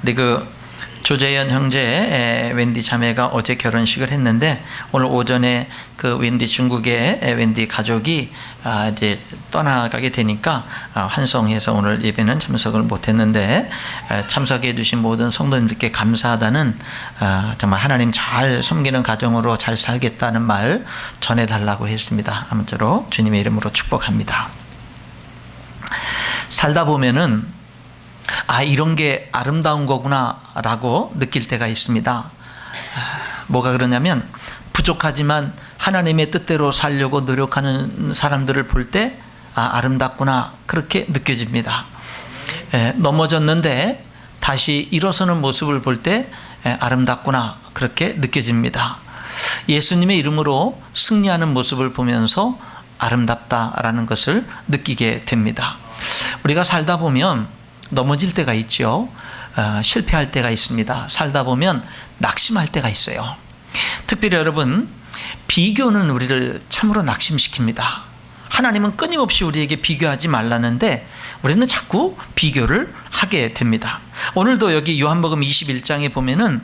근데 조재현 형제 웬디 자매가 어제 결혼식을 했는데 오늘 오전에 웬디 중국의 웬디 가족이 이제 떠나가게 되니까 환송해서 오늘 예배는 참석을 못했는데 참석해 주신 모든 성도님들께 감사하다는 정말 하나님 잘 섬기는 가정으로 잘 살겠다는 말 전해달라고 했습니다. 아무쪼록 주님의 이름으로 축복합니다. 살다 보면은 이런 게 아름다운 거구나 라고 느낄 때가 있습니다. 뭐가 그러냐면 부족하지만 하나님의 뜻대로 살려고 노력하는 사람들을 볼 때 아름답구나 그렇게 느껴집니다. 넘어졌는데 다시 일어서는 모습을 볼 때 아름답구나 그렇게 느껴집니다. 예수님의 이름으로 승리하는 모습을 보면서 아름답다라는 것을 느끼게 됩니다. 우리가 살다 보면 넘어질 때가 있죠. 실패할 때가 있습니다. 살다 보면 낙심할 때가 있어요. 특별히 여러분, 비교는 우리를 참으로 낙심시킵니다. 하나님은 끊임없이 우리에게 비교하지 말라는데 우리는 자꾸 비교를 하게 됩니다. 오늘도 여기 요한복음 21장에 보면은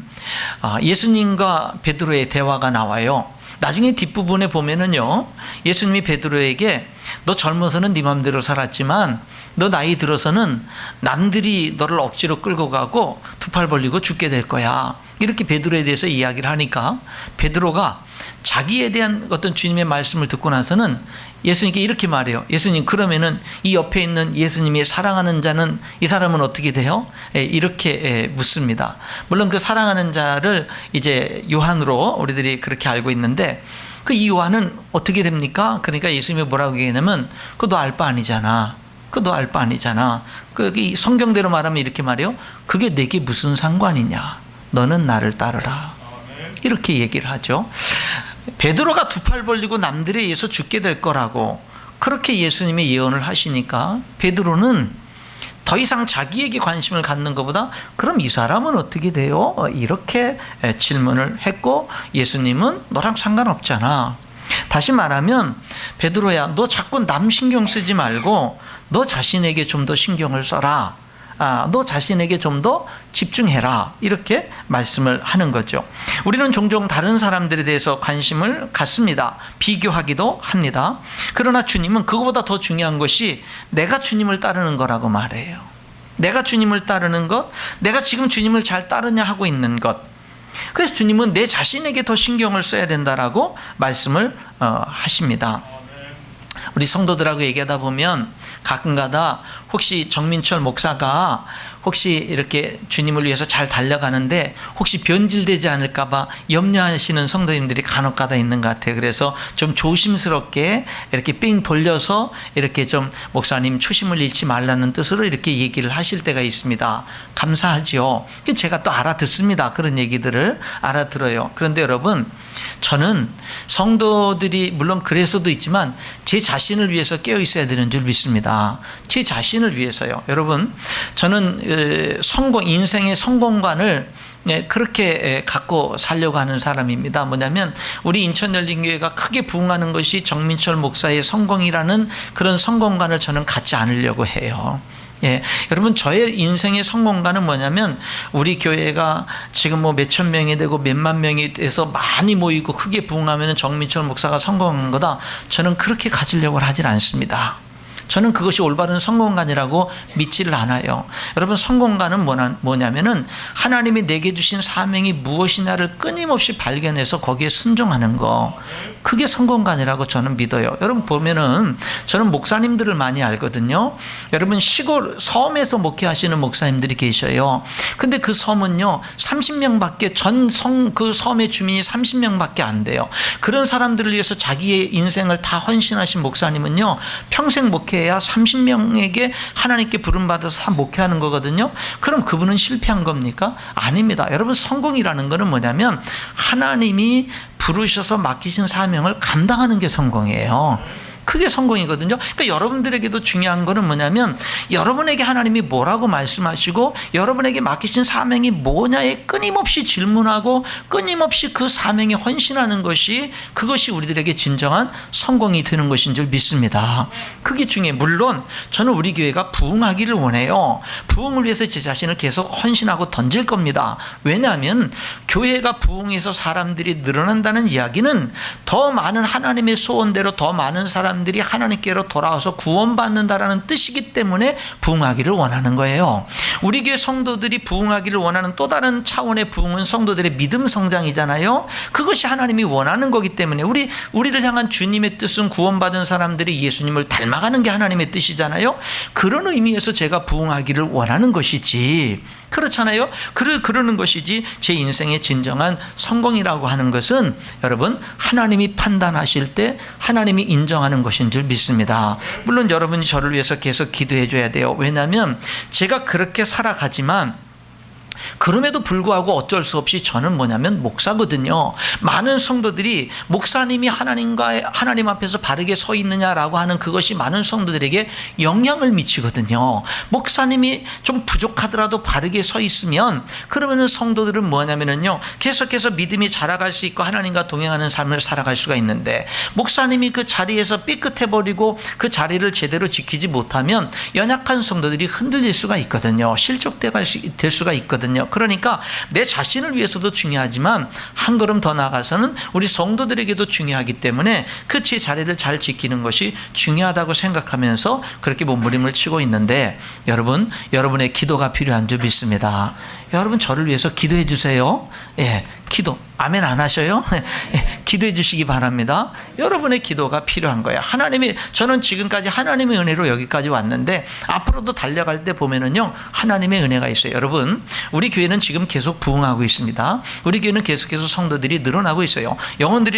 예수님과 베드로의 대화가 나와요. 나중에 뒷부분에 보면은요, 예수님이 베드로에게 너 젊어서는 네 맘대로 살았지만 너 나이 들어서는 남들이 너를 억지로 끌고 가고 두 팔 벌리고 죽게 될 거야. 이렇게 베드로에 대해서 이야기를 하니까 베드로가 자기에 대한 어떤 주님의 말씀을 듣고 나서는 예수님께 이렇게 말해요. 예수님, 그러면은 이 옆에 있는 예수님이 사랑하는 자는 이 사람은 어떻게 돼요? 이렇게 묻습니다. 물론 그 사랑하는 자를 이제 요한으로 우리들이 그렇게 알고 있는데 이 요한은 어떻게 됩니까? 그러니까 예수님이 뭐라고 얘기하냐면 그거 너 알 바 아니잖아. 그거 너 알 바 아니잖아. 이 성경대로 말하면 이렇게 말해요. 그게 내게 무슨 상관이냐. 너는 나를 따르라. 이렇게 얘기를 하죠. 베드로가 두 팔 벌리고 남들에 의해서 죽게 될 거라고 그렇게 예수님이 예언을 하시니까 베드로는 더 이상 자기에게 관심을 갖는 것보다 그럼 이 사람은 어떻게 돼요? 이렇게 질문을 했고 예수님은 너랑 상관없잖아. 다시 말하면 베드로야, 너 자꾸 남 신경 쓰지 말고 너 자신에게 좀 더 신경을 써라. 너 자신에게 좀 더 집중해라. 이렇게 말씀을 하는 거죠. 우리는 종종 다른 사람들에 대해서 관심을 갖습니다. 비교하기도 합니다. 그러나 주님은 그거보다 더 중요한 것이 내가 주님을 따르는 거라고 말해요. 내가 주님을 따르는 것, 내가 지금 주님을 잘 따르냐 하고 있는 것. 그래서 주님은 내 자신에게 더 신경을 써야 된다라고 말씀을 하십니다. 우리 성도들하고 얘기하다 보면 가끔가다 혹시 정민철 목사가 혹시 이렇게 주님을 위해서 잘 달려가는데 혹시 변질되지 않을까 봐 염려하시는 성도님들이 간혹가다 있는 것 같아요. 그래서 좀 조심스럽게 이렇게 삥 돌려서 이렇게 좀 목사님 초심을 잃지 말라는 뜻으로 이렇게 얘기를 하실 때가 있습니다. 감사하죠. 제가 또 알아듣습니다. 그런 얘기들을 알아들어요. 그런데 여러분, 저는 성도들이 물론 그래서도 있지만 제 자신을 위해서 깨어 있어야 되는 줄 믿습니다. 제 자신을 위해서요. 여러분, 저는 인생의 성공관을 그렇게 갖고 살려고 하는 사람입니다. 뭐냐면 우리 인천열린교회가 크게 부흥하는 것이 정민철 목사의 성공이라는 그런 성공관을 저는 갖지 않으려고 해요. 여러분, 저의 인생의 성공관은 뭐냐면 우리 교회가 지금 몇천 명이 되고 몇만 명이 돼서 많이 모이고 크게 부흥하면 정민철 목사가 성공한 거다. 저는 그렇게 가지려고 하질 않습니다. 저는 그것이 올바른 성공관이라고 믿지를 않아요. 여러분, 성공관은 뭐냐면은 하나님이 내게 주신 사명이 무엇이냐를 끊임없이 발견해서 거기에 순종하는 거. 그게 성공관이라고 저는 믿어요. 여러분 보면은 저는 목사님들을 많이 알거든요. 여러분, 시골 섬에서 목회하시는 목사님들이 계셔요. 근데 그 섬은요 30명밖에 그 섬의 주민이 30명밖에 안 돼요. 그런 사람들을 위해서 자기의 인생을 다 헌신하신 목사님은요 평생 목회해야 30명에게 하나님께 부름받아서 다 목회하는 거거든요. 그럼 그분은 실패한 겁니까? 아닙니다. 여러분, 성공이라는 거는 뭐냐면 하나님이 부르셔서 맡기신 사명을 감당하는 게 성공이에요. 그게 성공이거든요. 그러니까 여러분들에게도 중요한 거는 뭐냐면 여러분에게 하나님이 뭐라고 말씀하시고 여러분에게 맡기신 사명이 뭐냐에 끊임없이 질문하고 끊임없이 그 사명에 헌신하는 것이, 그것이 우리들에게 진정한 성공이 되는 것인 줄 믿습니다. 그게 중요해요. 물론 저는 우리 교회가 부흥하기를 원해요. 부흥을 위해서 제 자신을 계속 헌신하고 던질 겁니다. 왜냐하면 교회가 부흥해서 사람들이 늘어난다는 이야기는 더 많은 하나님의 소원대로 더 많은 사람들이 하나님께로 돌아와서 구원받는다라는 뜻이기 때문에 부흥하기를 원하는 거예요. 우리 교회 성도들이 부흥하기를 원하는 또 다른 차원의 부흥은 성도들의 믿음 성장이잖아요. 그것이 하나님이 원하는 거기 때문에 우리를 향한 주님의 뜻은 구원받은 사람들이 예수님을 닮아가는 게 하나님의 뜻이잖아요. 그런 의미에서 제가 부흥하기를 원하는 것이지, 그렇잖아요. 그러는 것이지, 제 인생의 진정한 성공이라고 하는 것은 여러분 하나님이 판단하실 때 하나님이 인정하는 것인 줄 믿습니다. 물론 여러분이 저를 위해서 계속 기도해 줘야 돼요. 왜냐하면 제가 그렇게 살아가지만 그럼에도 불구하고 어쩔 수 없이 저는 뭐냐면 목사거든요. 많은 성도들이 목사님이 하나님 앞에서 바르게 서 있느냐라고 하는 그것이 많은 성도들에게 영향을 미치거든요. 목사님이 좀 부족하더라도 바르게 서 있으면 그러면은 성도들은 뭐냐면요, 계속해서 믿음이 자라갈 수 있고 하나님과 동행하는 삶을 살아갈 수가 있는데, 목사님이 그 자리에서 삐끗해 버리고 그 자리를 제대로 지키지 못하면 연약한 성도들이 흔들릴 수가 있거든요. 실족될 수가 있거든요. 그러니까 내 자신을 위해서도 중요하지만 한 걸음 더 나아가서는 우리 성도들에게도 중요하기 때문에 그 제 자리를 잘 지키는 것이 중요하다고 생각하면서 그렇게 몸부림을 치고 있는데, 여러분의 기도가 필요한 줄 믿습니다. 여러분 저를 위해서 기도해 주세요. 기도 아멘 안 하셔요? 기도해 주시기 바랍니다. 여러분의 기도가 필요한 거예요. 저는 지금까지 하나님의 은혜로 여기까지 왔는데 앞으로도 달려갈 때 보면은요, 하나님의 은혜가 있어요. 여러분, 우리 교회는 지금 계속 부흥하고 있습니다. 우리 교회는 계속해서 성도들이 늘어나고 있어요.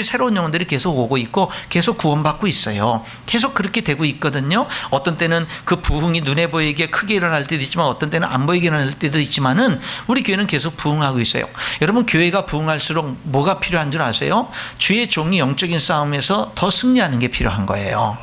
새로운 영혼들이 계속 오고 있고 계속 구원받고 있어요. 계속 그렇게 되고 있거든요. 어떤 때는 그 부흥이 눈에 보이게 크게 일어날 때도 있지만 어떤 때는 안 보이게 일어날 때도 있지만은 우리 교회는 계속 부흥하고 있어요. 여러분, 교회가 부흥할수록 뭐가 필요한 줄 아세요? 주의 종이 영적인 싸움에서 더 승리하는 게 필요한 거예요.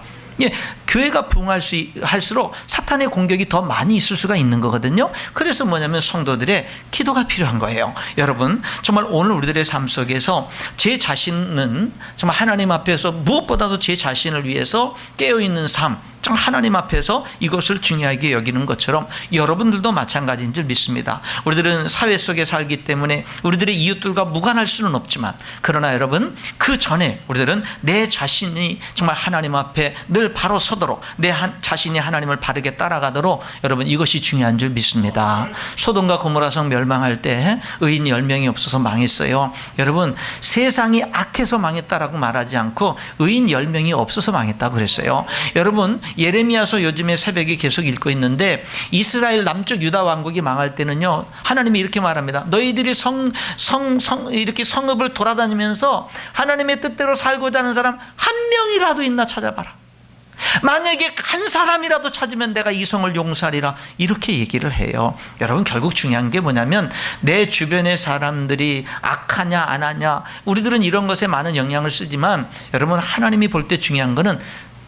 교회가 부흥할수록 사탄의 공격이 더 많이 있을 수가 있는 거거든요. 그래서 뭐냐면 성도들의 기도가 필요한 거예요. 여러분, 정말 오늘 우리들의 삶 속에서 제 자신은 정말 하나님 앞에서 무엇보다도 제 자신을 위해서 깨어있는 삶, 정말 하나님 앞에서 이것을 중요하게 여기는 것처럼 여러분들도 마찬가지인 줄 믿습니다. 우리들은 사회 속에 살기 때문에 우리들의 이웃들과 무관할 수는 없지만, 그러나 여러분, 그 전에 우리들은 내 자신이 정말 하나님 앞에 늘 바로 서도록, 내 자신이 하나님을 바르게 따라가도록 여러분, 이것이 중요한 줄 믿습니다. 소돔과 고모라성 멸망할 때 의인 10명이 없어서 망했어요. 여러분, 세상이 악해서 망했다라고 말하지 않고 의인 10명이 없어서 망했다고 그랬어요. 여러분, 예레미야서 요즘에 새벽에 계속 읽고 있는데, 이스라엘 남쪽 유다 왕국이 망할 때는요, 하나님이 이렇게 말합니다. 너희들이 이렇게 성읍을 돌아다니면서 하나님의 뜻대로 살고자 하는 사람 한 명이라도 있나 찾아봐라. 만약에 한 사람이라도 찾으면 내가 이 성을 용서하리라, 이렇게 얘기를 해요. 여러분, 결국 중요한 게 뭐냐면 내 주변의 사람들이 악하냐 안 하냐, 우리들은 이런 것에 많은 영향을 쓰지만 여러분, 하나님이 볼 때 중요한 거는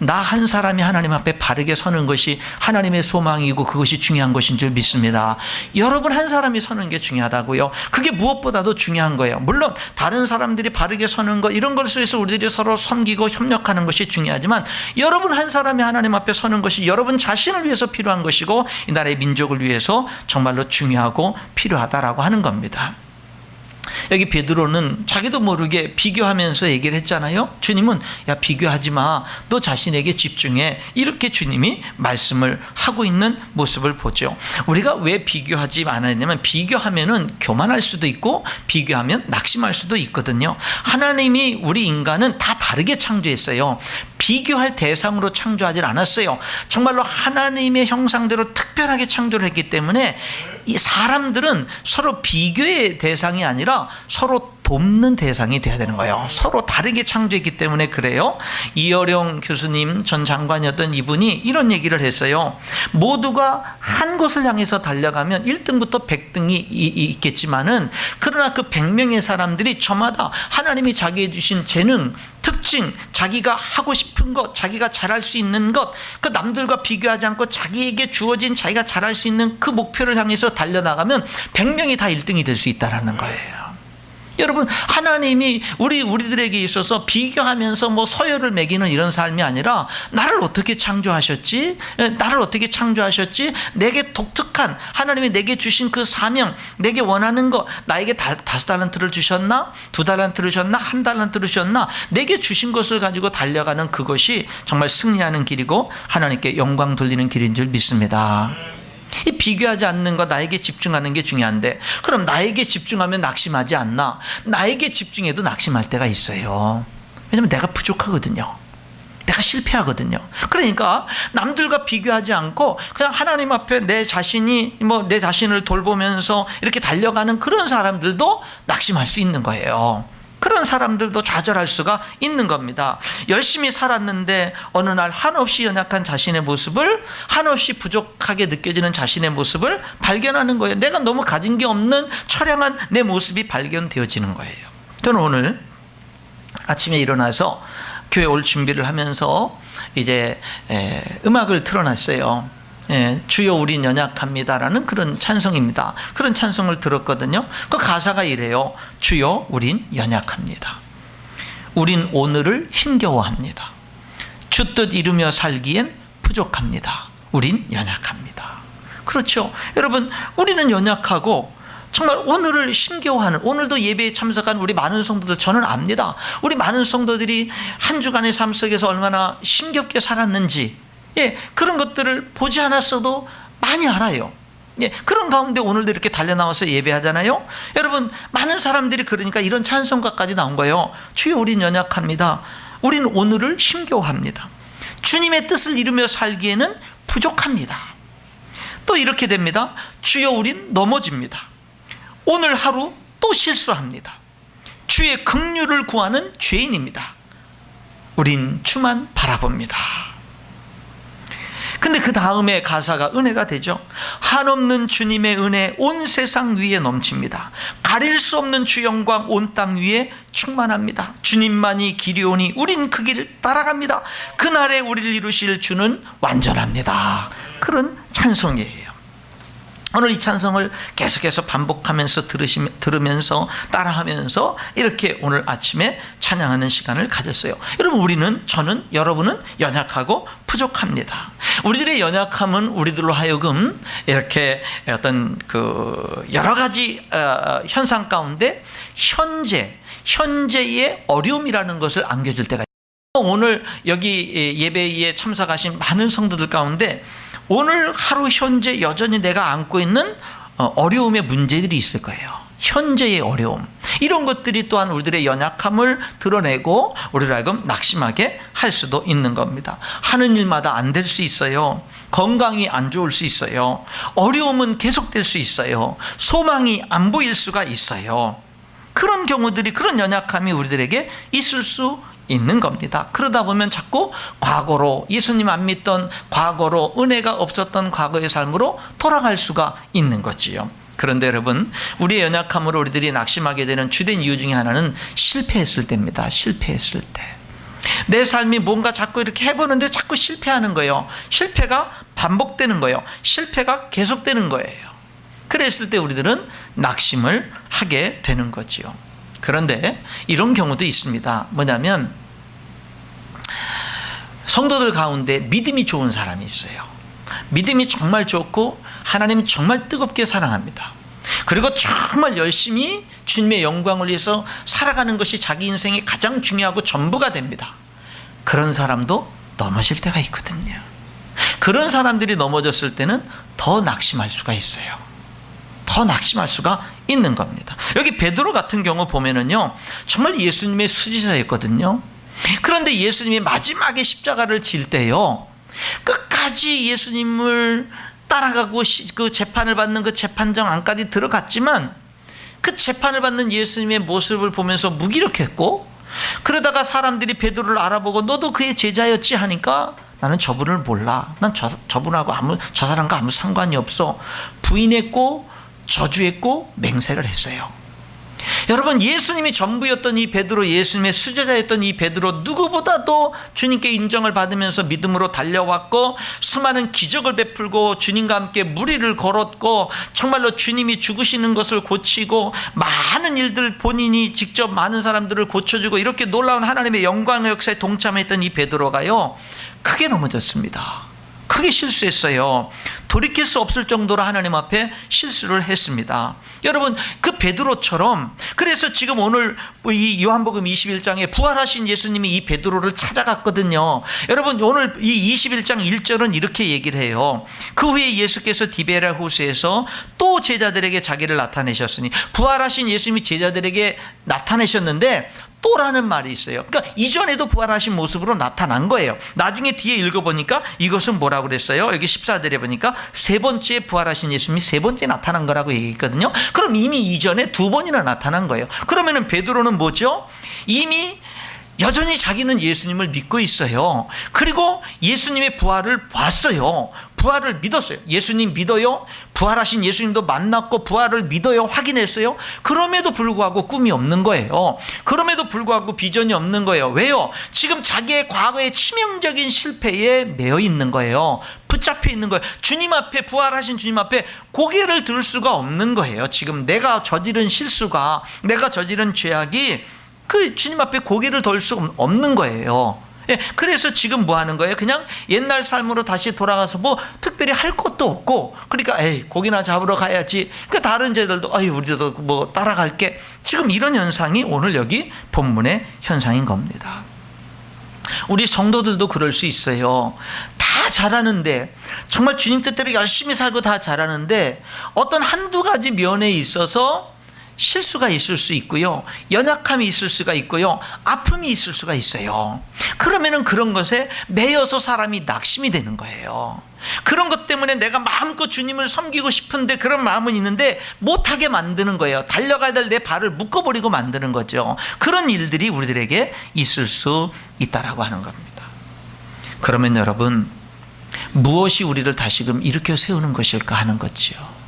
나 한 사람이 하나님 앞에 바르게 서는 것이 하나님의 소망이고 그것이 중요한 것인 줄 믿습니다. 여러분 한 사람이 서는 게 중요하다고요. 그게 무엇보다도 중요한 거예요. 물론 다른 사람들이 바르게 서는 것, 이런 것을 위해서 우리들이 서로 섬기고 협력하는 것이 중요하지만 여러분 한 사람이 하나님 앞에 서는 것이 여러분 자신을 위해서 필요한 것이고 이 나라의 민족을 위해서 정말로 중요하고 필요하다라고 하는 겁니다. 여기 베드로는 자기도 모르게 비교하면서 얘기를 했잖아요. 주님은 야, 비교하지 마, 너 자신에게 집중해, 이렇게 주님이 말씀을 하고 있는 모습을 보죠. 우리가 왜 비교하지 말아야 되냐면, 비교하면은 교만할 수도 있고 비교하면 낙심할 수도 있거든요. 하나님이 우리 인간은 다 다르게 창조했어요. 비교할 대상으로 창조하지 않았어요. 정말로 하나님의 형상대로 특별하게 창조를 했기 때문에 이 사람들은 서로 비교의 대상이 아니라 서로 돕는 대상이 되어야 되는 거예요. 서로 다르게 창조했기 때문에 그래요. 이어령 교수님, 전 장관이었던 이분이 이런 얘기를 했어요. 모두가 한 곳을 향해서 달려가면 1등부터 100등이 있겠지만은, 그러나 그 100명의 사람들이 저마다 하나님이 자기에 주신 재능, 특징, 자기가 하고 싶은 것, 자기가 잘할 수 있는 것, 그 남들과 비교하지 않고 자기에게 주어진 자기가 잘할 수 있는 그 목표를 향해서 달려나가면 100명이 다 1등이 될 수 있다는 거예요. 여러분, 하나님이 우리들에게 있어서 비교하면서 뭐 서열을 매기는 이런 삶이 아니라 나를 어떻게 창조하셨지? 나를 어떻게 창조하셨지? 내게 독특한 하나님이 내게 주신 그 사명, 내게 원하는 거, 나에게 5달란트를 주셨나? 2달란트를 주셨나? 1달란트를 주셨나? 내게 주신 것을 가지고 달려가는 그것이 정말 승리하는 길이고 하나님께 영광 돌리는 길인 줄 믿습니다. 이 비교하지 않는 것, 나에게 집중하는 게 중요한데, 그럼 나에게 집중하면 낙심하지 않나? 나에게 집중해도 낙심할 때가 있어요. 왜냐하면 내가 부족하거든요. 내가 실패하거든요. 그러니까 남들과 비교하지 않고 그냥 하나님 앞에 내 자신을 돌보면서 이렇게 달려가는 그런 사람들도 낙심할 수 있는 거예요. 그런 사람들도 좌절할 수가 있는 겁니다. 열심히 살았는데 어느 날 한없이 연약한 자신의 모습을, 한없이 부족하게 느껴지는 자신의 모습을 발견하는 거예요. 내가 너무 가진 게 없는 처량한 내 모습이 발견되어지는 거예요. 저는 오늘 아침에 일어나서 교회 올 준비를 하면서 이제 음악을 틀어놨어요. 주여 우린 연약합니다라는 그런 찬송입니다. 그런 찬송을 들었거든요. 그 가사가 이래요. 주여 우린 연약합니다. 우린 오늘을 힘겨워합니다. 주 뜻 이루며 살기엔 부족합니다. 우린 연약합니다. 그렇죠. 여러분, 우리는 연약하고 정말 오늘을 힘겨워하는, 오늘도 예배에 참석한 우리 많은 성도들 저는 압니다. 우리 많은 성도들이 한 주간의 삶 속에서 얼마나 힘겹게 살았는지, 그런 것들을 보지 않았어도 많이 알아요. 그런 가운데 오늘도 이렇게 달려나와서 예배하잖아요. 여러분, 많은 사람들이 그러니까 이런 찬송가까지 나온 거예요. 주여 우린 연약합니다. 우린 오늘을 힘겨워합니다. 주님의 뜻을 이루며 살기에는 부족합니다. 또 이렇게 됩니다. 주여 우린 넘어집니다. 오늘 하루 또 실수합니다. 주의 긍휼을 구하는 죄인입니다. 우린 주만 바라봅니다. 근데 그 다음에 가사가 은혜가 되죠. 한없는 주님의 은혜 온 세상 위에 넘칩니다. 가릴 수 없는 주 영광 온 땅 위에 충만합니다. 주님만이 길이오니 우린 그 길 따라갑니다. 그날에 우리를 이루실 주는 완전합니다. 그런 찬송이에요. 오늘 이 찬송을 계속해서 반복하면서 들으면서 따라하면서 이렇게 오늘 아침에 찬양하는 시간을 가졌어요. 여러분, 저는, 여러분은 연약하고 부족합니다. 우리들의 연약함은 우리들로 하여금 이렇게 어떤 여러 가지 현상 가운데 현재의 어려움이라는 것을 안겨줄 때가 있어요. 오늘 여기 예배에 참석하신 많은 성도들 가운데 오늘 하루 현재 여전히 내가 안고 있는 어려움의 문제들이 있을 거예요. 현재의 어려움, 이런 것들이 또한 우리들의 연약함을 드러내고 우리를 하여금 낙심하게 할 수도 있는 겁니다. 하는 일마다 안 될 수 있어요. 건강이 안 좋을 수 있어요. 어려움은 계속될 수 있어요. 소망이 안 보일 수가 있어요. 그런 경우들이, 그런 연약함이 우리들에게 있을 수 있는 겁니다. 그러다 보면 자꾸 과거로, 예수님 안 믿던 과거로, 은혜가 없었던 과거의 삶으로 돌아갈 수가 있는 거지요. 그런데 여러분, 우리의 연약함으로 우리들이 낙심하게 되는 주된 이유 중에 하나는 실패했을 때입니다. 실패했을 때. 내 삶이 뭔가 자꾸 이렇게 해보는데 자꾸 실패하는 거예요. 실패가 반복되는 거예요. 실패가 계속되는 거예요. 그랬을 때 우리들은 낙심을 하게 되는 거지요. 그런데 이런 경우도 있습니다. 뭐냐면 성도들 가운데 믿음이 좋은 사람이 있어요. 믿음이 정말 좋고 하나님 정말 뜨겁게 사랑합니다. 그리고 정말 열심히 주님의 영광을 위해서 살아가는 것이 자기 인생의 가장 중요하고 전부가 됩니다. 그런 사람도 넘어질 때가 있거든요. 그런 사람들이 넘어졌을 때는 더 낙심할 수가 있어요. 더 낙심할 수가 있는 겁니다. 여기 베드로 같은 경우 보면은요, 정말 예수님의 수지자였거든요. 그런데 예수님이 마지막에 십자가를 질 때요, 끝까지 예수님을 따라가고 그 재판을 받는 그 재판정 안까지 들어갔지만 그 재판을 받는 예수님의 모습을 보면서 무기력했고, 그러다가 사람들이 베드로를 알아보고 너도 그의 제자였지 하니까 나는 저분을 몰라. 난 저분하고 저 사람과 아무 상관이 없어. 부인했고 저주했고 맹세를 했어요. 여러분, 예수님이 전부였던 이 베드로, 예수님의 수제자였던 이 베드로, 누구보다도 주님께 인정을 받으면서 믿음으로 달려왔고 수많은 기적을 베풀고 주님과 함께 무리를 걸었고 정말로 주님이 죽으시는 것을 고치고 많은 일들 본인이 직접 많은 사람들을 고쳐주고 이렇게 놀라운 하나님의 영광의 역사에 동참했던 이 베드로가요, 크게 넘어졌습니다. 크게 실수했어요. 돌이킬 수 없을 정도로 하나님 앞에 실수를 했습니다. 여러분, 그 베드로처럼, 그래서 지금 오늘 이 요한복음 21장에 부활하신 예수님이 이 베드로를 찾아갔거든요. 여러분, 오늘 이 21장 1절은 이렇게 얘기를 해요. 그 후에 예수께서 디베랴 호수에서 또 제자들에게 자기를 나타내셨으니, 부활하신 예수님이 제자들에게 나타내셨는데 또라는 말이 있어요. 그러니까 이전에도 부활하신 모습으로 나타난 거예요. 나중에 뒤에 읽어보니까 이것은 뭐라고 그랬어요? 여기 14절에 보니까 세 번째 부활하신 예수님이 세 번째 나타난 거라고 얘기했거든요. 그럼 이미 이전에 두 번이나 나타난 거예요. 그러면은 베드로는 뭐죠? 이미 여전히 자기는 예수님을 믿고 있어요. 그리고 예수님의 부활을 봤어요. 부활을 믿었어요. 예수님 믿어요. 부활하신 예수님도 만났고 부활을 믿어요. 확인했어요. 그럼에도 불구하고 꿈이 없는 거예요. 그럼에도 불구하고 비전이 없는 거예요. 왜요? 지금 자기의 과거의 치명적인 실패에 매여 있는 거예요. 붙잡혀 있는 거예요. 주님 앞에, 부활하신 주님 앞에 고개를 들 수가 없는 거예요. 지금 내가 저지른 실수가, 내가 저지른 죄악이 그 주님 앞에 고개를 들 수 없는 거예요. 예, 그래서 지금 뭐 하는 거예요? 그냥 옛날 삶으로 다시 돌아가서 뭐 특별히 할 것도 없고, 그러니까 에이, 고기나 잡으러 가야지. 그 다른 제들도 아유, 우리도 뭐 따라갈게. 지금 이런 현상이 오늘 여기 본문의 현상인 겁니다. 우리 성도들도 그럴 수 있어요. 다 잘하는데, 정말 주님 뜻대로 열심히 살고 다 잘하는데 어떤 한두 가지 면에 있어서 실수가 있을 수 있고요, 연약함이 있을 수가 있고요, 아픔이 있을 수가 있어요. 그러면은 그런 것에 매여서 사람이 낙심이 되는 거예요. 그런 것 때문에 내가 마음껏 주님을 섬기고 싶은데 그런 마음은 있는데 못하게 만드는 거예요. 달려가야 될 내 발을 묶어버리고 만드는 거죠. 그런 일들이 우리들에게 있을 수 있다라고 하는 겁니다. 그러면 여러분, 무엇이 우리를 다시금 일으켜 세우는 것일까 하는 거지요.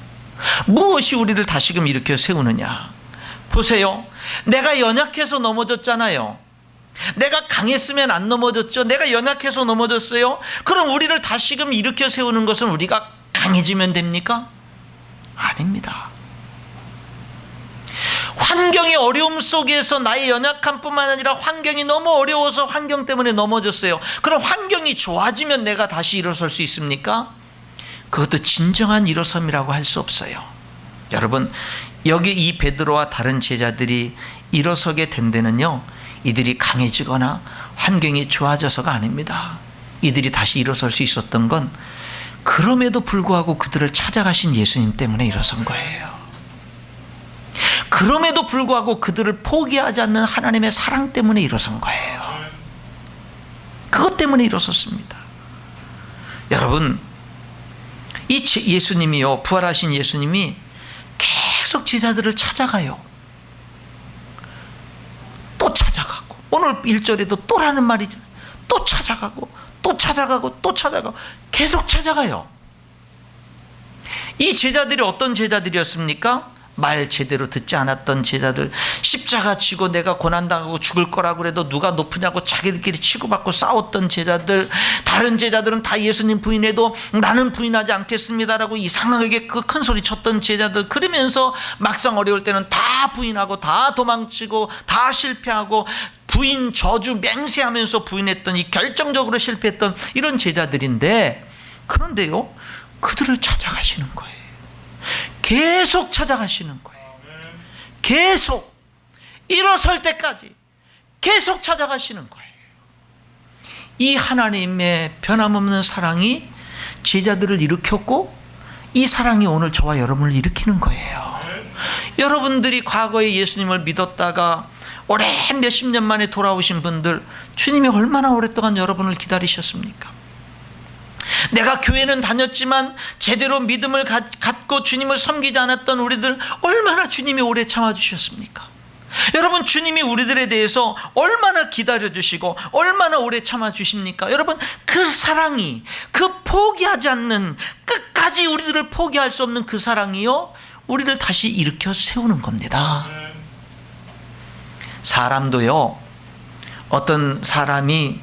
무엇이 우리를 다시금 일으켜 세우느냐? 보세요. 내가 연약해서 넘어졌잖아요. 내가 강했으면 안 넘어졌죠. 내가 연약해서 넘어졌어요. 그럼 우리를 다시금 일으켜 세우는 것은 우리가 강해지면 됩니까? 아닙니다. 환경의 어려움 속에서 나의 연약함뿐만 아니라 환경이 너무 어려워서 환경 때문에 넘어졌어요. 그럼 환경이 좋아지면 내가 다시 일어설 수 있습니까? 그것도 진정한 일어섬이라고 할 수 없어요. 여러분, 여기 이 베드로와 다른 제자들이 일어서게 된 데는요, 이들이 강해지거나 환경이 좋아져서가 아닙니다. 이들이 다시 일어설 수 있었던 건 그럼에도 불구하고 그들을 찾아가신 예수님 때문에 일어선 거예요. 그럼에도 불구하고 그들을 포기하지 않는 하나님의 사랑 때문에 일어선 거예요. 그것 때문에 일어섰습니다. 여러분, 이 예수님이요, 부활하신 예수님이 계속 제자들을 찾아가요. 또 찾아가고, 오늘 1절에도 또라는 말이잖아요. 또 찾아가고 또 찾아가고 또 찾아가고 계속 찾아가요. 이 제자들이 어떤 제자들이었습니까? 말 제대로 듣지 않았던 제자들, 십자가 지고 내가 고난당하고 죽을 거라고 그래도 누가 높으냐고 자기들끼리 치고받고 싸웠던 제자들, 다른 제자들은 다 예수님 부인해도 나는 부인하지 않겠습니다라고 이상하게 그 큰 소리 쳤던 제자들, 그러면서 막상 어려울 때는 다 부인하고 다 도망치고 다 실패하고 부인 저주 맹세하면서 부인했던, 이 결정적으로 실패했던 이런 제자들인데, 그런데요, 그들을 찾아가시는 거예요. 계속 찾아가시는 거예요. 계속 일어설 때까지 계속 찾아가시는 거예요. 이 하나님의 변함없는 사랑이 제자들을 일으켰고, 이 사랑이 오늘 저와 여러분을 일으키는 거예요. 여러분들이 과거에 예수님을 믿었다가 오래 몇십 년 만에 돌아오신 분들, 주님이 얼마나 오랫동안 여러분을 기다리셨습니까? 내가 교회는 다녔지만 제대로 믿음을 갖고 주님을 섬기지 않았던 우리들, 얼마나 주님이 오래 참아주셨습니까? 여러분, 주님이 우리들에 대해서 얼마나 기다려주시고 얼마나 오래 참아주십니까? 여러분, 그 사랑이, 그 포기하지 않는, 끝까지 우리들을 포기할 수 없는 그 사랑이요, 우리를 다시 일으켜 세우는 겁니다. 사람도요, 어떤 사람이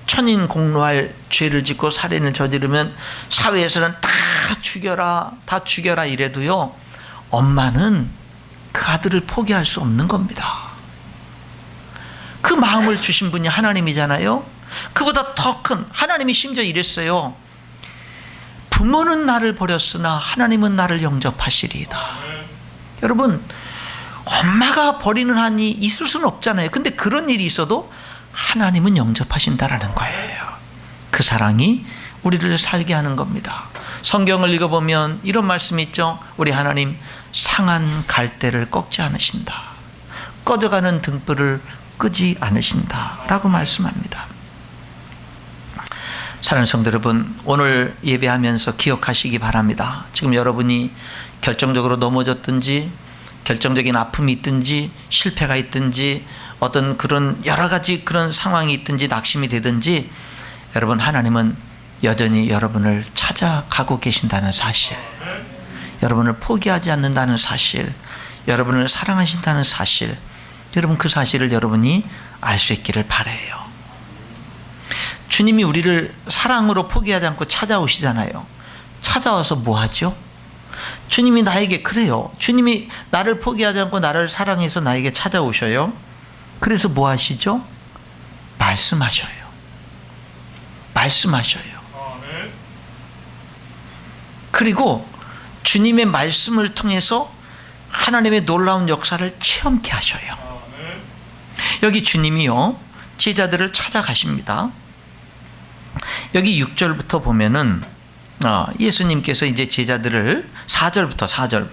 천인공노할 죄를 짓고 살인을 저지르면 사회에서는 다 죽여라 이래도요, 엄마는 그 아들을 포기할 수 없는 겁니다. 그 마음을 주신 분이 하나님이잖아요. 그보다 더 큰, 하나님이 심지어 이랬어요. 부모는 나를 버렸으나 하나님은 나를 영접하시리이다. 여러분, 엄마가 버리는 한이 있을 수는 없잖아요. 근데 그런 일이 있어도 하나님은 영접하신다라는 거예요. 그 사랑이 우리를 살게 하는 겁니다. 성경을 읽어보면 이런 말씀이 있죠. 우리 하나님 상한 갈대를 꺾지 않으신다. 꺼져가는 등불을 끄지 않으신다 라고 말씀합니다. 사랑하는 성도 여러분, 오늘 예배하면서 기억하시기 바랍니다. 지금 여러분이 결정적으로 넘어졌든지, 결정적인 아픔이 있든지, 실패가 있든지, 어떤 그런 여러 가지 그런 상황이 있든지, 낙심이 되든지, 여러분, 하나님은 여전히 여러분을 찾아가고 계신다는 사실, 여러분을 포기하지 않는다는 사실, 여러분을 사랑하신다는 사실, 여러분, 그 사실을 여러분이 알 수 있기를 바라요. 주님이 우리를 사랑으로 포기하지 않고 찾아오시잖아요. 찾아와서 뭐 하죠? 주님이 나에게, 그래요, 주님이 나를 포기하지 않고 나를 사랑해서 나에게 찾아오셔요. 그래서 뭐 하시죠? 말씀하셔요. 그리고 주님의 말씀을 통해서 하나님의 놀라운 역사를 체험케 하셔요. 여기 주님이요, 제자들을 찾아가십니다. 여기 6절부터 보면은 예수님께서 이제 제자들을 4절부터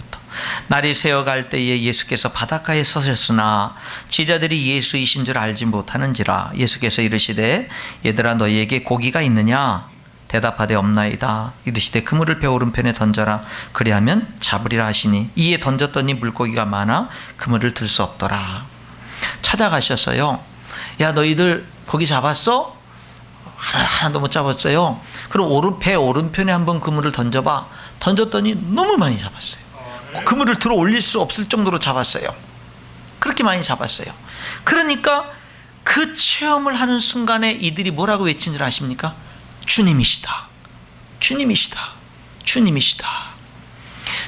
날이 새어갈 때에 예수께서 바닷가에 서셨으나 제자들이 예수이신 줄 알지 못하는지라. 예수께서 이르시되 얘들아 너희에게 고기가 있느냐? 대답하되 없나이다. 이르시되 그물을 배 오른편에 던져라. 그리하면 잡으리라 하시니 이에 던졌더니 물고기가 많아 그물을 들 수 없더라. 찾아가셨어요. 야, 너희들 고기 잡았어? 하나도 못 잡았어요. 그럼 배 오른편에 한번 그물을 던져봐. 던졌더니 너무 많이 잡았어요. 그물을 들어 올릴 수 없을 정도로 잡았어요. 그렇게 많이 잡았어요. 그러니까 그 체험을 하는 순간에 이들이 뭐라고 외친 줄 아십니까? 주님이시다.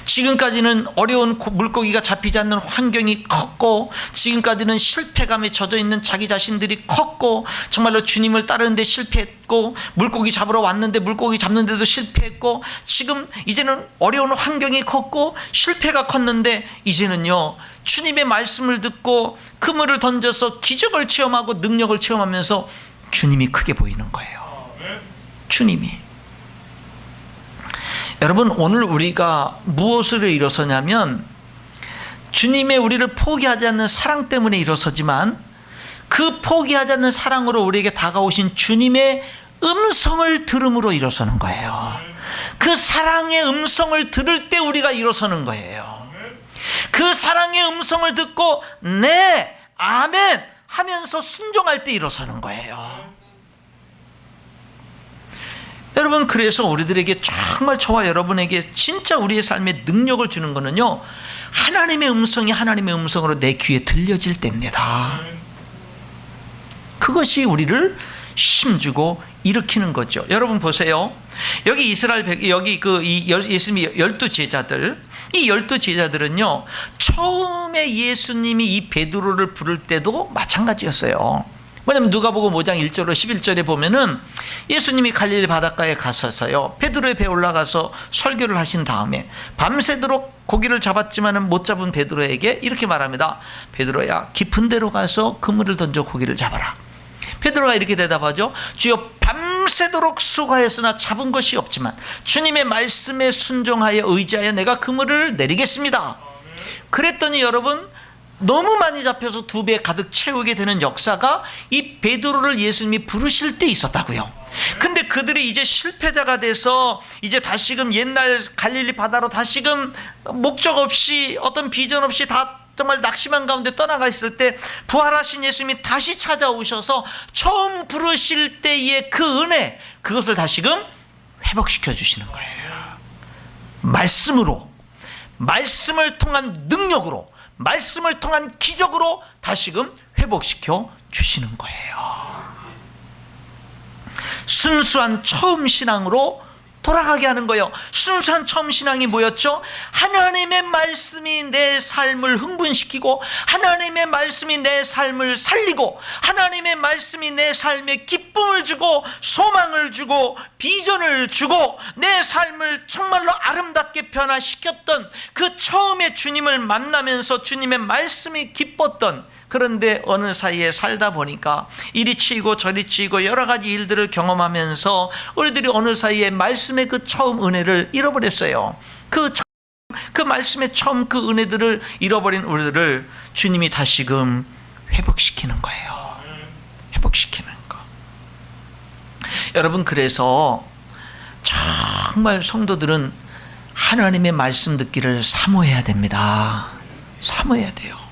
지금까지는 어려운 물고기가 잡히지 않는 환경이 컸고, 지금까지는 실패감에 젖어 있는 자기 자신들이 컸고, 정말로 주님을 따르는데 실패했고, 물고기 잡으러 왔는데 물고기 잡는데도 실패했고, 지금 이제는 어려운 환경이 컸고 실패가 컸는데, 이제는요, 주님의 말씀을 듣고 그물을 던져서 기적을 체험하고 능력을 체험하면서 주님이 크게 보이는 거예요. 주님이. 여러분, 오늘 우리가 무엇으로 일어서냐면 주님의 우리를 포기하지 않는 사랑 때문에 일어서지만, 그 포기하지 않는 사랑으로 우리에게 다가오신 주님의 음성을 들음으로 일어서는 거예요. 그 사랑의 음성을 들을 때 우리가 일어서는 거예요. 그 사랑의 음성을 듣고 네, 아멘 하면서 순종할 때 일어서는 거예요. 여러분, 그래서 우리들에게 정말 저와 여러분에게 진짜 우리의 삶에 능력을 주는 것은요, 하나님의 음성이 하나님의 음성으로 내 귀에 들려질 때입니다. 그것이 우리를 힘주고 일으키는 거죠. 여러분 보세요. 여기 예수님이 12제자들, 이 12제자들은요, 처음에 예수님이 이 베드로를 부를 때도 마찬가지였어요. 뭐냐면 누가복음 5장 1절로 11절에 보면은 예수님이 갈릴리 바닷가에 가서서요, 베드로의 배에 올라가서 설교를 하신 다음에 밤새도록 고기를 잡았지만은 못 잡은 베드로에게 이렇게 말합니다. 베드로야, 깊은 데로 가서 그물을 던져 고기를 잡아라. 베드로가 이렇게 대답하죠. 주여, 밤새도록 수고하였으나 잡은 것이 없지만 주님의 말씀에 순종하여 의지하여 내가 그물을 내리겠습니다. 그랬더니 여러분, 너무 많이 잡혀서 2배 가득 채우게 되는 역사가 이 베드로를 예수님이 부르실 때 있었다고요. 근데 그들이 이제 실패자가 돼서 이제 다시금 옛날 갈릴리 바다로 다시금 목적 없이, 어떤 비전 없이 다 정말 낙심한 가운데 떠나가 있을 때 부활하신 예수님이 다시 찾아오셔서 처음 부르실 때의 그 은혜, 그것을 다시금 회복시켜 주시는 거예요. 말씀으로, 말씀을 통한 능력으로, 말씀을 통한 기적으로 다시금 회복시켜 주시는 거예요. 순수한 처음 신앙으로 돌아가게 하는 거예요. 순수한 처음 신앙이 뭐였죠? 하나님의 말씀이 내 삶을 흥분시키고, 하나님의 말씀이 내 삶을 살리고, 하나님의 말씀이 내 삶에 기쁨을 주고 소망을 주고 비전을 주고 내 삶을 정말로 아름답게 변화시켰던 그 처음에 주님을 만나면서 주님의 말씀이 기뻤던, 그런데 어느 사이에 살다 보니까 이리 치이고 저리 치이고 여러 가지 일들을 경험하면서 우리들이 어느 사이에 말씀의 그 처음 은혜를 잃어버렸어요. 그 말씀의 처음 그 은혜들을 잃어버린 우리들을 주님이 다시금 회복시키는 거예요. 회복시키는 거. 여러분, 그래서 정말 성도들은 하나님의 말씀 듣기를 사모해야 됩니다. 사모해야 돼요.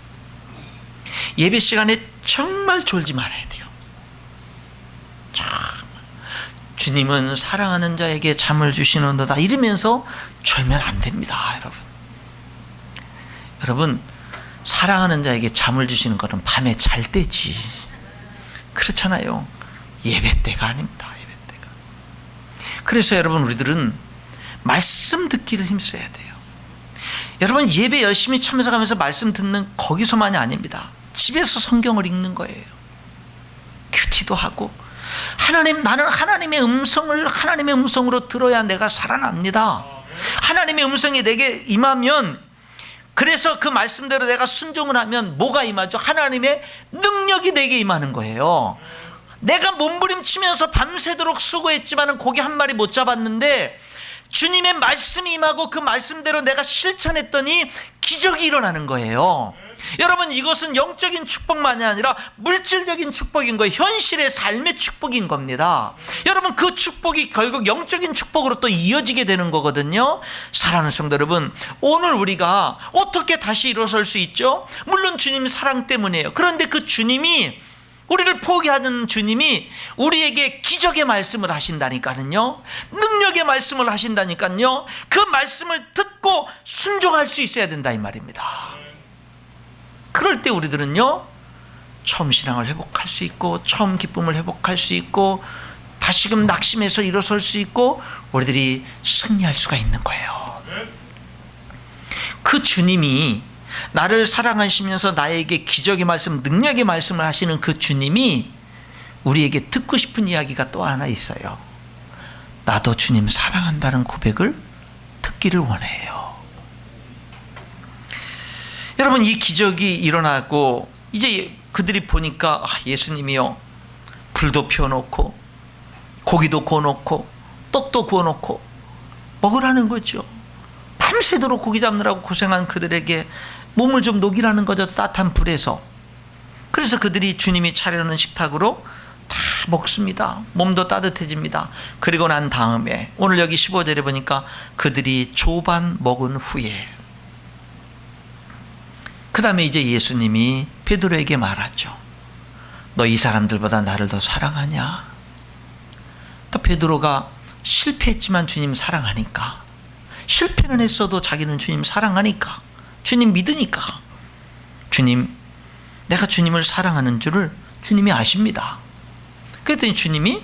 예배 시간에 정말 졸지 말아야 돼요. 정말. 주님은 사랑하는 자에게 잠을 주시는도다 이러면서 졸면 안 됩니다. 여러분, 사랑하는 자에게 잠을 주시는 것은 밤에 잘 때지, 그렇잖아요. 예배 때가 아닙니다. 예배 때가. 그래서 여러분, 우리들은 말씀 듣기를 힘써야 돼요. 여러분, 예배 열심히 참석하면서 말씀 듣는 거기서만이 아닙니다. 집에서 성경을 읽는 거예요. 큐티도 하고, 나는 하나님의 음성으로 들어야 내가 살아납니다. 하나님의 음성이 내게 임하면, 그래서 그 말씀대로 내가 순종을 하면 뭐가 임하죠? 하나님의 능력이 내게 임하는 거예요. 내가 몸부림치면서 밤새도록 수고했지만 고기 한 마리 못 잡았는데 주님의 말씀이 임하고 그 말씀대로 내가 실천했더니 기적이 일어나는 거예요. 여러분, 이것은 영적인 축복만이 아니라 물질적인 축복인 거예요. 현실의 삶의 축복인 겁니다. 여러분, 그 축복이 결국 영적인 축복으로 또 이어지게 되는 거거든요. 사랑하는 성도 여러분, 오늘 우리가 어떻게 다시 일어설 수 있죠? 물론 주님 사랑 때문이에요. 그런데 그 주님이, 우리를 포기하는 주님이 우리에게 기적의 말씀을 하신다니까요. 능력의 말씀을 하신다니까요. 그 말씀을 듣고 순종할 수 있어야 된다 이 말입니다. 그럴 때 우리들은요, 처음 신앙을 회복할 수 있고, 처음 기쁨을 회복할 수 있고, 다시금 낙심해서 일어설 수 있고, 우리들이 승리할 수가 있는 거예요. 그 주님이, 나를 사랑하시면서 나에게 기적의 말씀, 능력의 말씀을 하시는 그 주님이 우리에게 듣고 싶은 이야기가 또 하나 있어요. 나도 주님 사랑한다는 고백을 듣기를 원해요. 여러분, 이 기적이 일어나고 이제 그들이 보니까 예수님이요, 불도 피워놓고 고기도 구워놓고 떡도 구워놓고 먹으라는 거죠. 밤새도록 고기 잡느라고 고생한 그들에게 몸을 좀 녹이라는 거죠. 따뜻한 불에서. 그래서 그들이 주님이 차려놓은 식탁으로 다 먹습니다. 몸도 따뜻해집니다. 그리고 난 다음에 오늘 여기 15절에 보니까 그들이 조반 먹은 후에, 그 다음에 이제 예수님이 베드로에게 말하죠. 너 이 사람들보다 나를 더 사랑하냐? 또 베드로가 실패했지만 주님 사랑하니까, 실패는 했어도 자기는 주님 사랑하니까, 주님 믿으니까, 주님, 내가 주님을 사랑하는 줄을 주님이 아십니다. 그랬더니 주님이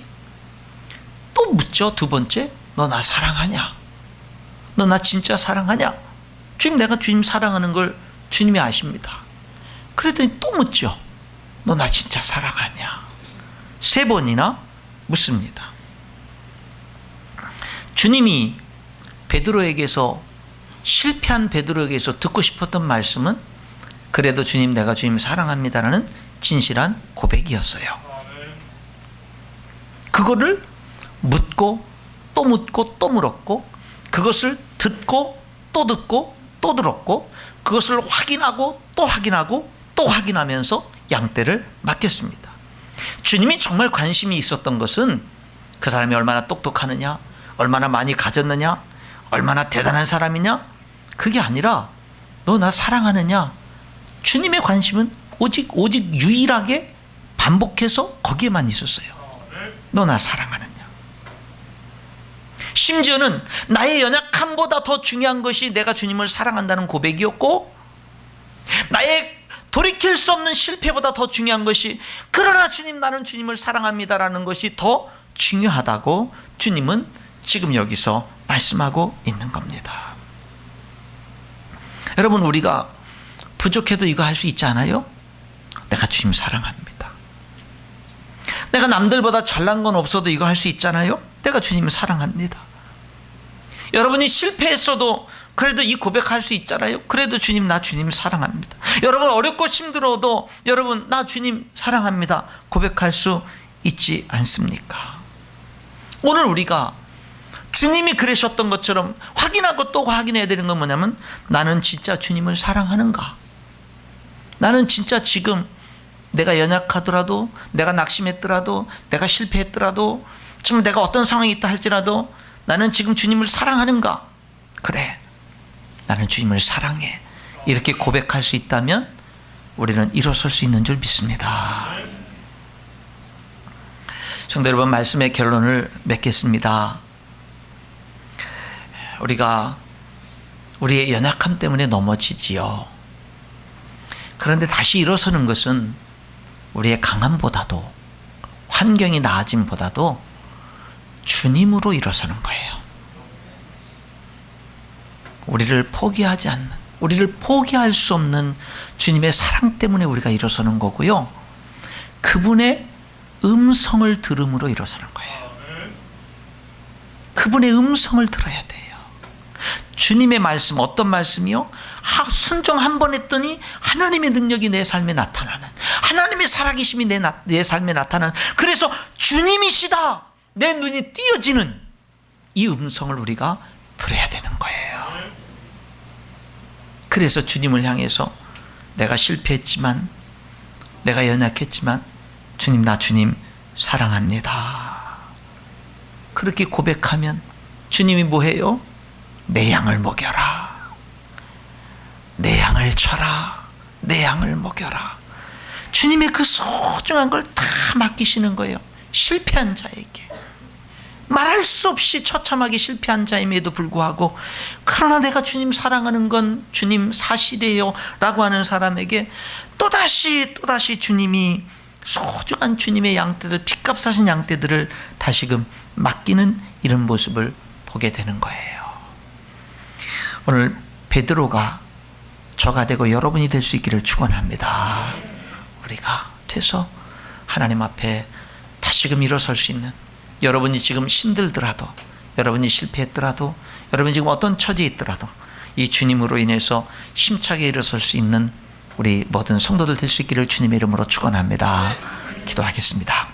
또 묻죠. 두 번째, 너 나 사랑하냐? 너 나 진짜 사랑하냐? 주님, 내가 주님 사랑하는 걸 주님이 아십니다. 그랬더니 또 묻죠. 너 나 진짜 사랑하냐? 세 번이나 묻습니다. 주님이 베드로에게서, 실패한 베드로에게서 듣고 싶었던 말씀은 그래도 주님, 내가 주님 사랑합니다라는 진실한 고백이었어요. 그거를 묻고 또 묻고 또 물었고, 그것을 듣고 또 듣고 또 들었고, 그것을 확인하고 또 확인하고 또 확인하면서 양떼를 맡겼습니다. 주님이 정말 관심이 있었던 것은 그 사람이 얼마나 똑똑하느냐, 얼마나 많이 가졌느냐, 얼마나 대단한 사람이냐, 그게 아니라 너 나 사랑하느냐. 주님의 관심은 오직 유일하게 반복해서 거기에만 있었어요. 너 나 사랑하느냐. 심지어는 나의 연약함보다 더 중요한 것이 내가 주님을 사랑한다는 고백이었고, 나의 돌이킬 수 없는 실패보다 더 중요한 것이 그러나 주님 나는 주님을 사랑합니다라는 것이 더 중요하다고 주님은 지금 여기서 말씀하고 있는 겁니다. 여러분, 우리가 부족해도 이거 할 수 있지 않아요? 내가 주님 사랑합니다. 내가 남들보다 잘난 건 없어도 이거 할 수 있잖아요? 내가 주님을 사랑합니다. 여러분이 실패했어도 그래도 이 고백할 수 있잖아요? 그래도 주님, 나 주님 사랑합니다. 여러분 어렵고 힘들어도 여러분, 나 주님 사랑합니다. 고백할 수 있지 않습니까? 오늘 우리가 주님이 그러셨던 것처럼 확인하고 또 확인해야 되는 건 뭐냐면, 나는 진짜 주님을 사랑하는가? 나는 진짜 지금 내가 연약하더라도, 내가 낙심했더라도, 내가 실패했더라도, 지금 내가 어떤 상황이 있다 할지라도 나는 지금 주님을 사랑하는가? 그래, 나는 주님을 사랑해. 이렇게 고백할 수 있다면 우리는 일어설 수 있는 줄 믿습니다. 성도 여러분, 말씀의 결론을 맺겠습니다. 우리가 우리의 연약함 때문에 넘어지지요. 그런데 다시 일어서는 것은 우리의 강함보다도, 환경이 나아짐보다도 주님으로 일어서는 거예요. 우리를 포기하지 않는, 우리를 포기할 수 없는 주님의 사랑 때문에 우리가 일어서는 거고요. 그분의 음성을 들음으로 일어서는 거예요. 그분의 음성을 들어야 돼요. 주님의 말씀, 어떤 말씀이요? 순종 한 번 했더니 하나님의 능력이 내 삶에 나타나는, 하나님의 살아계심이 내 삶에 나타나는, 그래서 주님이시다, 내 눈이 띄어지는 이 음성을 우리가 들어야 되는 거예요. 그래서 주님을 향해서 내가 실패했지만, 내가 연약했지만 주님, 나 주님 사랑합니다. 그렇게 고백하면 주님이 뭐해요? 내 양을 먹여라, 내 양을 쳐라, 내 양을 먹여라. 주님의 그 소중한 걸 다 맡기시는 거예요. 실패한 자에게, 말할 수 없이 처참하게 실패한 자임에도 불구하고, 그러나 내가 주님 사랑하는 건 주님 사실이에요 라고 하는 사람에게 또다시 주님이 소중한 주님의 양떼들, 핏값 사신 양떼들을 다시금 맡기는 이런 모습을 보게 되는 거예요. 오늘 베드로가 저가 되고 여러분이 될 수 있기를 축원합니다. 우리가 돼서 하나님 앞에 다시금 일어설 수 있는, 여러분이 지금 힘들더라도, 여러분이 실패했더라도, 여러분이 지금 어떤 처지에 있더라도 이 주님으로 인해서 힘차게 일어설 수 있는 우리 모든 성도들 될 수 있기를 주님의 이름으로 축원합니다. 기도하겠습니다.